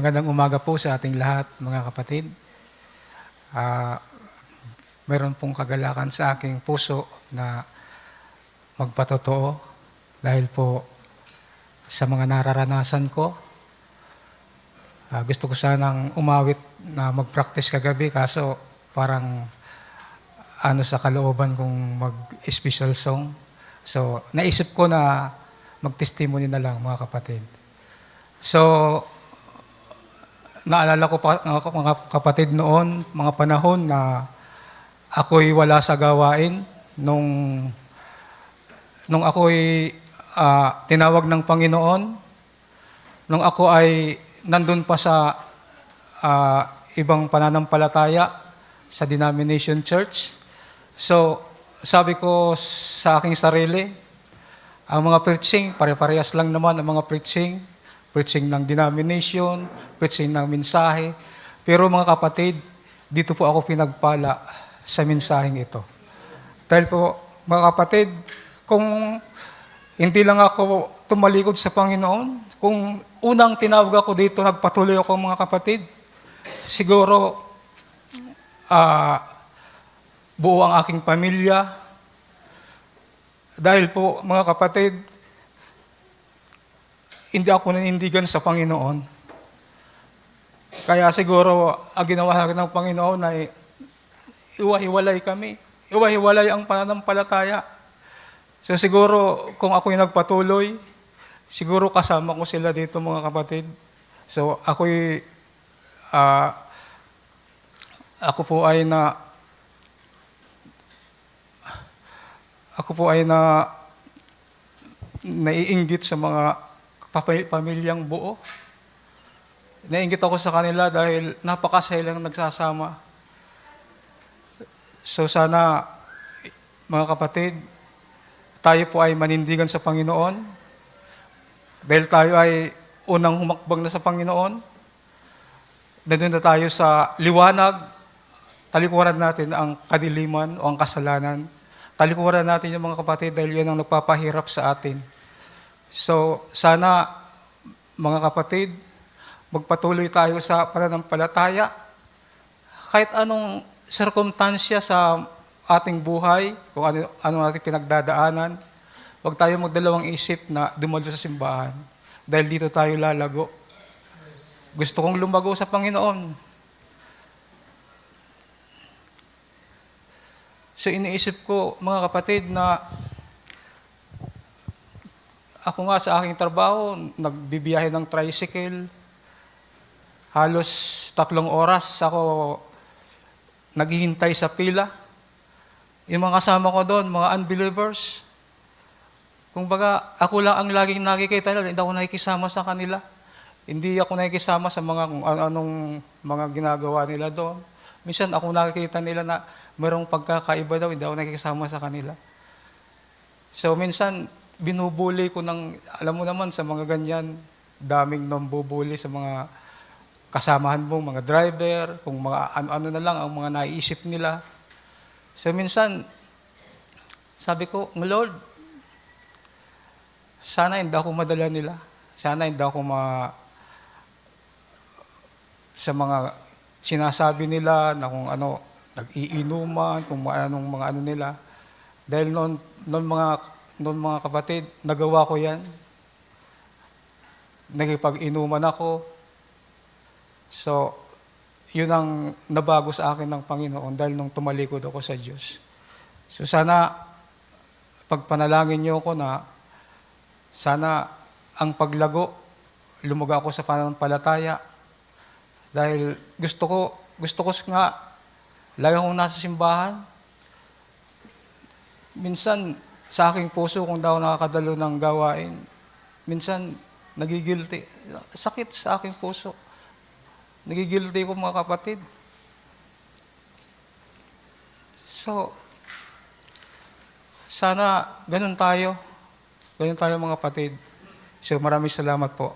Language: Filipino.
Magandang umaga po sa ating lahat, mga kapatid. Mayroon pong kagalakan sa aking puso na magpatotoo dahil po sa mga nararanasan ko. Gusto ko sanang umawit na mag-practice kagabi kaso parang sa kalooban kong mag-special song. So, naisip ko na mag-testimony na lang, mga kapatid. So, naalala ko pa, mga kapatid noon, mga panahon na ako'y wala sa gawain nung ako'y tinawag ng Panginoon, nung ako ay nandun pa sa ibang pananampalataya sa denomination church. So, sabi ko sa aking sarili, ang mga preaching, pare-parehas lang naman ang mga preaching ng denomination, preaching ng mensahe. Pero mga kapatid, dito po ako pinagpala sa mensaheng ito. Dahil po, mga kapatid, kung hindi lang ako tumalikod sa Panginoon, kung unang tinawag ako dito, nagpatuloy ako mga kapatid, siguro buo ang aking pamilya. Dahil po, mga kapatid, hindi ako nanindigan sa Panginoon. Kaya siguro, ang ginawa ng Panginoon ay iwahiwalay kami. Iwahiwalay ang pananampalataya. So siguro, kung ako'y nagpatuloy, siguro kasama ko sila dito mga kapatid. So ako po ay naiinggit sa mga pamilyang buo. Naiinggit ako sa kanila dahil napakasaya lang nagsasama. So sana, mga kapatid, tayo po ay manindigan sa Panginoon. Dahil tayo ay unang humakbang na sa Panginoon. Nandun na tayo sa liwanag. Talikuran natin ang kadiliman o ang kasalanan. Talikuran natin yung mga kapatid dahil yan ang nagpapahirap sa atin. So, sana, mga kapatid, magpatuloy tayo sa pananampalataya. Kahit anong sirkumstansya sa ating buhay, kung ano natin pinagdadaanan, huwag tayo magdalawang isip na dumalo sa simbahan. Dahil dito tayo lalago. Gusto kong lumago sa Panginoon. So, iniisip ko, mga kapatid, na ako nga sa aking trabaho, nagbibiyahe ng tricycle. Halos 3 oras ako naghihintay sa pila. Yung mga kasama ko doon, mga unbelievers. Kung baga, ako lang ang laging nakikita nila, hindi ako nakikisama sa kanila. Hindi ako nakikisama sa mga kung anong mga ginagawa nila doon. Minsan ako nakikita nila na mayroong pagkakaiba daw, hindi ako nakikisama sa kanila. So minsan, binubuli ko ng, alam mo naman sa mga ganyan, daming nambubuli sa mga kasamahan mo, mga driver, kung mga ano na lang ang mga naiisip nila. So minsan, sabi ko, Lord, sana hindi ako madala nila. Sana hindi ako sa mga sinasabi nila na kung ano, nag-iinuman, kung anong mga ano nila. Dahil noon mga kapatid, nagawa ko yan. Nagipag-inuman ako. So, yun ang nabago sa akin ng Panginoon dahil nung tumalikod ako sa Diyos. So, sana, pagpanalangin niyo ako na sana ang paglago, lumago ako sa pananampalataya. Dahil gusto ko nga, lagi akong nasa simbahan. Minsan, sa aking puso, kung daw nakakadalo ng gawain, minsan, nagigilty. Sakit sa aking puso. Nagigilty ko, mga kapatid. So, sana ganun tayo mga kapatid. So, maraming salamat po.